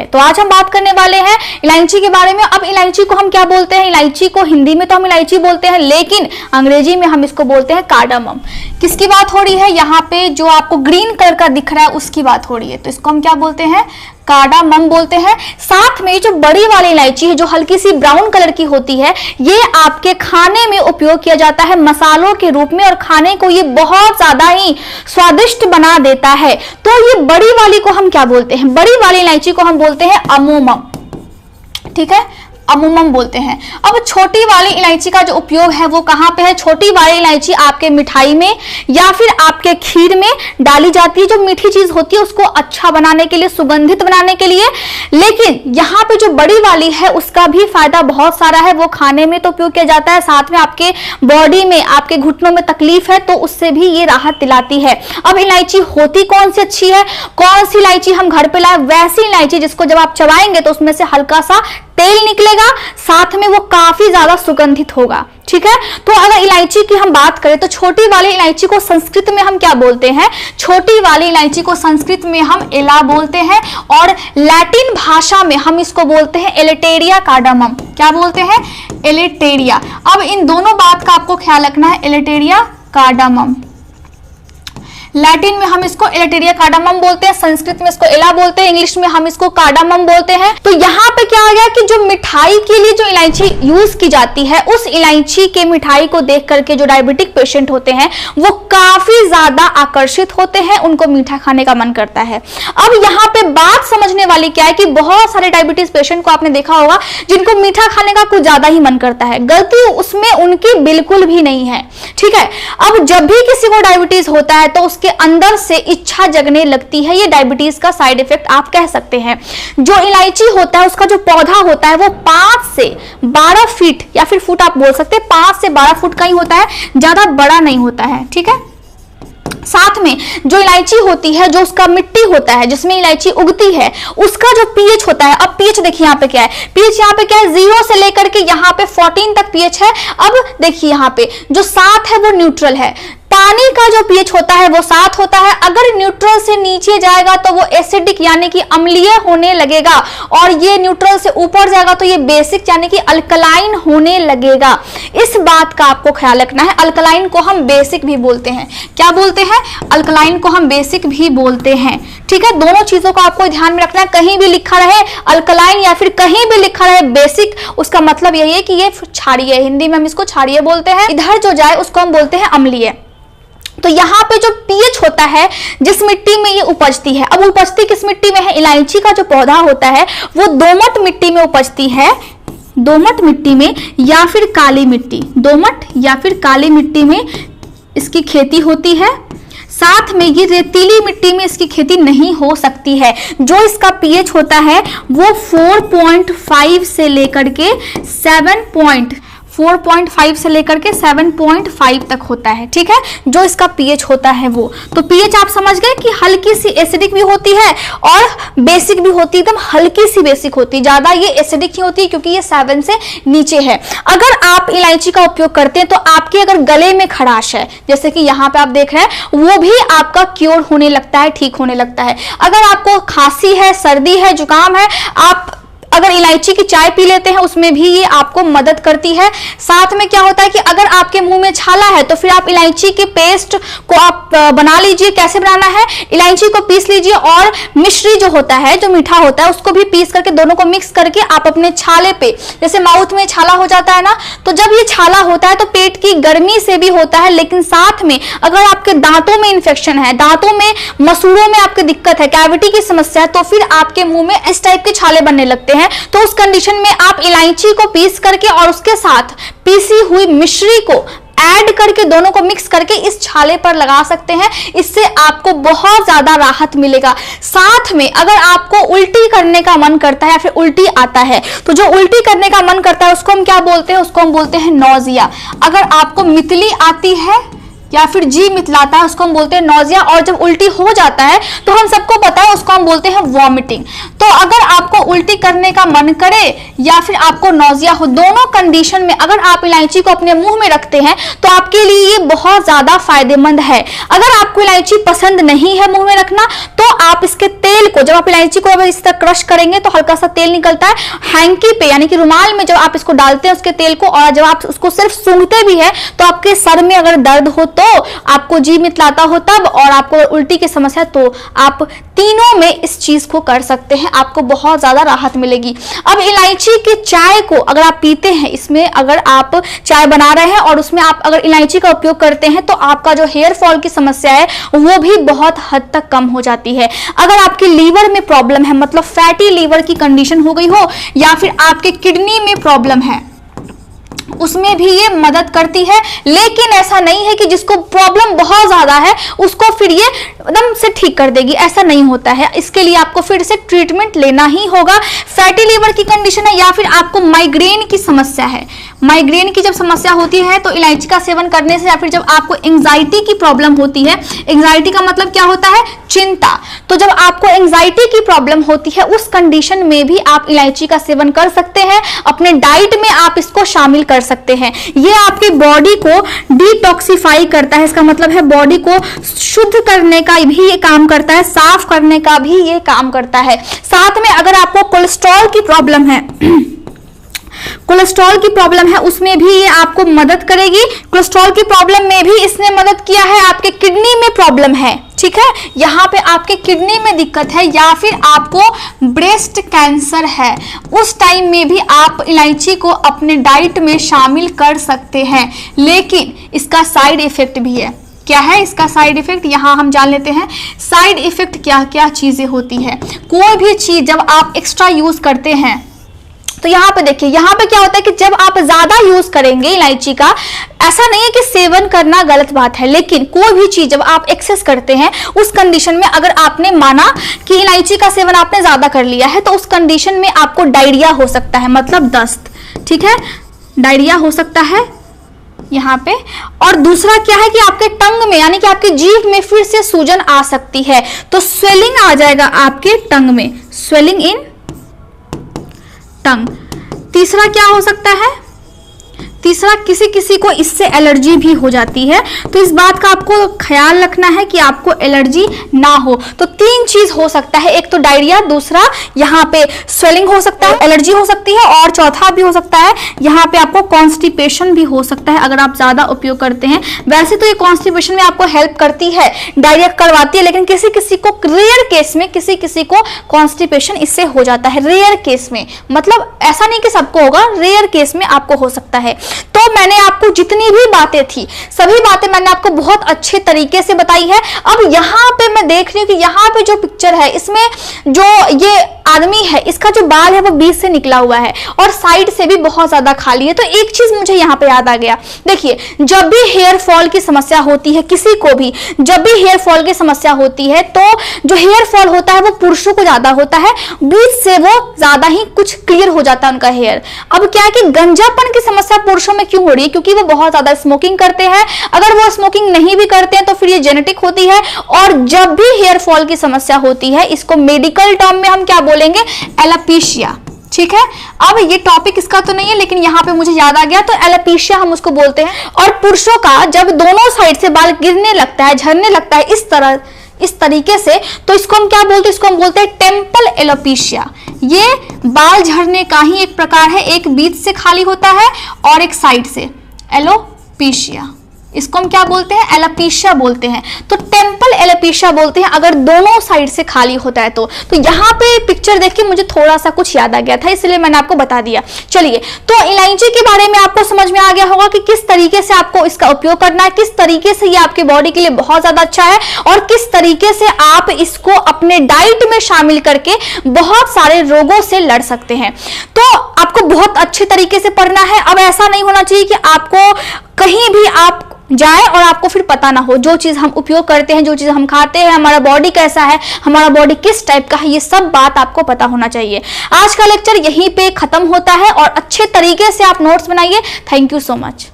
तो आज हम बात करने वाले हैं इलायची के बारे में। अब इलायची को हम क्या बोलते हैं? इलायची को हिंदी में तो हम इलायची बोलते हैं, लेकिन अंग्रेजी में हम इसको बोलते हैं कार्डामम। किसकी बात हो रही है? यहाँ पे जो आपको ग्रीन कलर का दिख रहा है उसकी बात हो रही है, तो इसको हम क्या बोलते हैं? कार्डामम बोलते हैं। साथ में जो बड़ी वाली इलायची है जो हल्की सी ब्राउन कलर की होती है, ये आपके खाने में उपयोग किया जाता है मसालों के रूप में, और खाने को ये बहुत ज्यादा ही स्वादिष्ट बना देता है। तो ये बड़ी वाली को हम क्या बोलते हैं? बड़ी वाली इलायची को हम बोलते हैं अमोमम, ठीक है, अमोमम बोलते हैं। अब छोटी वाली इलायची का जो उपयोग है वो कहाँ पे है? छोटी वाली इलायची आपके मिठाई में या फिर आपके खीर में डाली जाती है, जो मीठी चीज होती है उसको अच्छा बनाने के लिए, सुगंधित बनाने के लिए। लेकिन यहाँ पे जो बड़ी वाली है उसका भी फायदा बहुत सारा है, वो खाने में तो उपयोग किया जाता है, साथ में आपके बॉडी में, आपके घुटनों में तकलीफ है तो उससे भी ये राहत दिलाती है। अब इलायची होती कौन सी अच्छी है? कौन सी इलायची हम घर पे लाए? वैसी इलायची जिसको जब आप चबाएंगे तो उसमें से हल्का सा तेल निकलेगा, साथ में वो काफी ज्यादा सुगंधित होगा, ठीक है। तो अगर इलायची की हम बात करें तो छोटी वाली इलायची को संस्कृत में हम क्या बोलते हैं? छोटी वाली इलायची को संस्कृत में हम एला बोलते हैं, और लैटिन भाषा में हम इसको बोलते हैं एलेटेरिया कार्डामम। क्या बोलते हैं? एलेटेरिया। अब इन दोनों बात का आपको ख्याल रखना है, एलेटेरिया कार्डामम। लैटिन में हम इसको एलेटेरिया कार्डामम बोलते हैं, संस्कृत में इसको एला बोलते हैं, इंग्लिश में हम इसको कार्डामम बोलते हैं। तो यहाँ पे क्या आ गया कि जो मिठाई के लिए जो इलायची यूज की जाती है, उस इलायची के मिठाई को देख करके जो डायबिटिक पेशेंट होते हैं वो काफी ज्यादा आकर्षित होते हैं, उनको मीठा खाने का मन करता है। अब यहाँ पे बात समझने वाली क्या है कि बहुत सारे डायबिटीज पेशेंट को आपने देखा होगा जिनको मीठा खाने का कुछ ज्यादा ही मन करता है, गलती उसमें उनकी बिल्कुल भी नहीं है, ठीक है। अब जब भी किसी को डायबिटीज होता है तो उसके अंदर से इच्छा जगने लगती है, ये डायबिटीज का साइड इफेक्ट आप कह सकते हैं। जो इलायची होता है उसका जो पौधा होता है वो 5 से 12 फीट या फिर फुट आप बोल सकते हैं, 5 से 12 फुट का ही होता है, ज्यादा बड़ा नहीं होता है, ठीक है। साथ में जो इलायची होती है, जो उसका मिट्टी होता है जिसमें इलायची उगती है, उसका जो पीएच होता है, अब पीएच देखिए यहाँ पे क्या है, पीएच यहाँ पे क्या है, 0 से लेकर के यहाँ पे 14 तक पीएच है। अब देखिए यहाँ पे जो 7 है वो न्यूट्रल है। पानी का जो पीएच होता है वो 7 होता है, अगर न्यूट्रल से नीचे जाएगा तो वो एसिडिक यानी कि अम्लीय होने लगेगा, और ये न्यूट्रल से ऊपर जाएगा तो ये बेसिक यानी कि अल्कलाइन होने लगेगा। इस बात का आपको ख्याल रखना है। अल्कलाइन को हम बेसिक भी बोलते हैं। क्या बोलते हैं? अल्कलाइन को हम बेसिक भी बोलते हैं, ठीक है। दोनों चीजों को आपको ध्यान में रखना है, कहीं भी लिखा रहे अल्कलाइन या फिर कहीं भी लिखा रहे बेसिक, उसका मतलब यही है कि ये क्षारीय, हिंदी में हम इसको क्षारीय बोलते हैं। इधर जो जाए उसको हम बोलते हैं अम्लीय। तो यहाँ पे जो पीएच होता है जिस मिट्टी में ये उपजती है, अब उपजती किस मिट्टी में है? इलायची का जो पौधा होता है वो दोमट मिट्टी में उपजती है, दोमट मिट्टी में या फिर काली मिट्टी, दोमट या फिर काली मिट्टी में इसकी खेती होती है। साथ में ये रेतीली मिट्टी में इसकी खेती नहीं हो सकती है। जो इसका पीएच होता है वो 4.5 से लेकर के 4.5 से लेकर के 7.5 तक होता है, ठीक है, जो इसका पीएच होता है वो। तो पीएच आप समझ गए कि हल्की सी एसिडिक भी होती है और बेसिक भी होती है, एकदम हल्की सी बेसिक होती है, ज्यादा ये एसिडिक ही होती है क्योंकि ये 7 से नीचे है। अगर आप इलायची का उपयोग करते हैं तो आपके अगर गले में खराश है, जैसे कि यहाँ पे आप देख रहे हैं, वो भी आपका क्योर होने लगता है, ठीक होने लगता है। अगर आपको खांसी है, सर्दी है, जुकाम है, आप अगर इलायची की चाय पी लेते हैं उसमें भी ये आपको मदद करती है। साथ में क्या होता है कि अगर आपके मुंह में छाला है तो फिर आप इलायची के पेस्ट को आप बना लीजिए। कैसे बनाना है? इलायची को पीस लीजिए और मिश्री जो होता है, जो मीठा होता है, उसको भी पीस करके दोनों को मिक्स करके आप अपने छाले पे, जैसे माउथ में छाला हो जाता है ना, तो जब ये छाला होता है तो पेट की गर्मी से भी होता है, लेकिन साथ में अगर आपके दांतों में इंफेक्शन है, दांतों में मसूड़ों में आपकी दिक्कत है, कैविटी की समस्या है, तो फिर आपके मुंह में इस टाइप के छाले बनने लगते हैं। तो उस कंडीशन में आप इलायची को पीस करके और उसके साथ पीसी हुई मिश्री को ऐड करके दोनों को मिक्स करके इस छाले पर लगा सकते हैं। इससे आपको बहुत ज्यादा राहत मिलेगा। साथ में अगर आपको उल्टी करने का मन करता है या फिर उल्टी आता है, तो जो उल्टी करने का मन करता है उसको हम क्या बोलते हैं? उसको हम बोलते हैं नौजिया। अगर आपको मितली आती है या फिर जी मितलाता है उसको हम बोलते हैं नौजिया, और जब उल्टी हो जाता है तो हम सबको पता है उसको हम बोलते हैं वॉमिटिंग। तो अगर आपको उल्टी करने का मन करे या फिर आपको नौजिया हो, दोनों कंडीशन में अगर आप इलायची को अपने मुंह में रखते हैं तो आपके लिए ये बहुत ज्यादा फायदेमंद है। अगर आपको इलायची पसंद नहीं है मुंह में रखना तो आप इसके तेल को, जब आप इलायची को इस तरह क्रश करेंगे तो हल्का सा तेल निकलता है, हैंकी पे यानी कि रुमाल में जब आप इसको डालते हैं उसके तेल को, और जब आप उसको सिर्फ सूंघते भी है तो आपके सर में अगर दर्द हो तो, आपको जी मितलाता हो तब, और आपको उल्टी की समस्या तो, आप तीनों में इस चीज को कर सकते हैं, आपको बहुत ज्यादा राहत मिलेगी। अब इलायची के चाय को अगर आप पीते हैं, इसमें अगर आप चाय बना रहे हैं और उसमें आप अगर इलायची का उपयोग करते हैं तो आपका जो हेयर फॉल की समस्या है वो भी बहुत हद तक कम हो जाती है। अगर आपके लीवर में प्रॉब्लम है, मतलब फैटी लीवर की कंडीशन हो गई हो, या फिर आपके किडनी में प्रॉब्लम है, उसमें भी ये मदद करती है। लेकिन ऐसा नहीं है कि जिसको प्रॉब्लम बहुत ज्यादा है उसको फिर ये एकदम से ठीक कर देगी, ऐसा नहीं होता है। इसके लिए आपको फिर से ट्रीटमेंट लेना ही होगा। फैटी लीवर की कंडीशन है या फिर आपको माइग्रेन की समस्या है, माइग्रेन की जब समस्या होती है तो इलायची का सेवन करने से, या फिर जब आपको एंजाइटी की प्रॉब्लम होती है, एंजाइटी का मतलब क्या होता है, चिंता, तो जब आपको एंजाइटी की प्रॉब्लम होती है उस कंडीशन में भी आप इलायची का सेवन कर सकते हैं। अपने डाइट में आप इसको शामिल कर सकते हैं। ये आपकी बॉडी को डिटॉक्सिफाई करता है, इसका मतलब है बॉडी को शुद्ध करने का भी ये काम करता है, साफ करने का भी ये काम करता है। साथ में अगर आपको कोलेस्ट्रॉल की प्रॉब्लम है, कोलेस्ट्रॉल की प्रॉब्लम है, उसमें भी ये आपको मदद करेगी। कोलेस्ट्रॉल की प्रॉब्लम में भी इसने मदद किया है। आपके किडनी में प्रॉब्लम है, ठीक है, यहाँ पे आपके किडनी में दिक्कत है या फिर आपको ब्रेस्ट कैंसर है, उस टाइम में भी आप इलायची को अपने डाइट में शामिल कर सकते हैं। लेकिन इसका साइड इफेक्ट भी है। क्या है इसका साइड इफेक्ट, यहां हम जान लेते हैं। साइड इफेक्ट क्या क्या चीजें होती है। कोई भी चीज जब आप एक्स्ट्रा यूज करते हैं तो यहाँ पे देखिए, यहाँ पे क्या होता है कि जब आप ज्यादा यूज करेंगे इलायची का, ऐसा नहीं है कि सेवन करना गलत बात है, लेकिन कोई भी चीज जब आप एक्सेस करते हैं उस कंडीशन में अगर आपने माना कि इलायची का सेवन आपने ज्यादा कर लिया है तो उस कंडीशन में आपको डायरिया हो सकता है, मतलब दस्त, ठीक है, डायरिया हो सकता है यहाँ पे। और दूसरा क्या है कि आपके टंग में यानी कि आपकी जीभ में फिर से सूजन आ सकती है, तो स्वेलिंग आ जाएगा आपके टंग में, स्वेलिंग इन टंग। तीसरा क्या हो सकता है, तीसरा किसी किसी को इससे एलर्जी भी हो जाती है, तो इस बात का आपको ख्याल रखना है कि आपको एलर्जी ना हो। तो तीन चीज हो सकता है, एक तो डायरिया, दूसरा यहाँ पे स्वेलिंग हो सकता है, एलर्जी हो सकती है, और चौथा भी हो सकता है यहाँ पे आपको कॉन्स्टिपेशन भी हो सकता है अगर आप ज्यादा उपयोग करते हैं। वैसे तो ये कॉन्स्टिपेशन में आपको हेल्प करती है, डायरिया करवाती है, लेकिन किसी किसी को रेयर केस में किसी किसी को कॉन्स्टिपेशन इससे हो जाता है, रेयर केस में, मतलब ऐसा नहीं कि सबको होगा, रेयर केस में आपको हो सकता है। तो मैंने आपको जितनी भी बातें थी सभी बातें मैंने आपको बहुत अच्छे तरीके से बताई है। अब यहाँ पे मैं देख रही हूँ कि यहाँ पे जो पिक्चर है इसमें जो ये आदमी है इसका जो बाल है वो बीच से निकला हुआ है और साइड से भी बहुत ज्यादा खाली है। तो एक चीज मुझे यहाँ पे याद आ गया, देखिए जब भी हेयर फॉल की समस्या होती है, किसी को भी जब भी हेयर फॉल की समस्या होती है तो जो हेयर फॉल होता है वो पुरुषों को ज्यादा होता है, बीच से वो ज्यादा ही कुछ क्लियर हो जाता है उनका हेयर। अब क्या है कि गंजापन की समस्या पुरुषों में क्यों हो रही है, क्योंकि वो बहुत ज्यादा स्मोकिंग करते हैं। अगर वो स्मोकिंग नहीं भी करते हैं तो फिर ये जेनेटिक होती है। और जब भी हेयर फॉल की समस्या होती है इसको मेडिकल टर्म में हम क्या बोलेंगे, एलोपेशिया, ठीक है। अब ये टॉपिक इसका तो नहीं है लेकिन यहाँ पे मुझे याद आ गया, तो एलोपेशिया हम उसको बोलते हैं। और पुरुषों का जब दोनों साइड से बाल गिरने लगता है, झड़ने लगता है इस तरीके से, तो इसको हम क्या बोलते हैं, इसको हम बोलते हैं टेम्पल एलोपेशिया। ये बाल झड़ने का ही एक प्रकार है, एक बीच से खाली होता है और एक साइड से, एलोपेशिया, इसको हम क्या बोलते हैं, एलोपेशिया बोलते हैं। तो टेम्पल एलोपेशिया बोलते हैं अगर दोनों साइड से खाली होता है तो यहाँ पे पिक्चर देख के मुझे थोड़ा सा कुछ याद आ गया था, इसलिए मैंने आपको बता दिया। चलिए, तो इलायची के बारे में आपको समझ में आ गया होगा कि किस तरीके से आपको इसका उपयोग करना है, किस तरीके से ये आपके बॉडी के लिए बहुत ज्यादा अच्छा है और किस तरीके से आप इसको अपने डाइट में शामिल करके बहुत सारे रोगों से लड़ सकते हैं। तो आपको बहुत अच्छे तरीके से पढ़ना है। अब ऐसा नहीं होना चाहिए कि आपको कहीं भी आप जाए और आपको फिर पता ना हो, जो चीज हम उपयोग करते हैं, जो चीज हम खाते हैं, हमारा बॉडी कैसा है, हमारा बॉडी किस टाइप का है, ये सब बात आपको पता होना चाहिए। आज का लेक्चर यहीं पे खत्म होता है और अच्छे तरीके से आप नोट्स बनाइए। Thank you so much.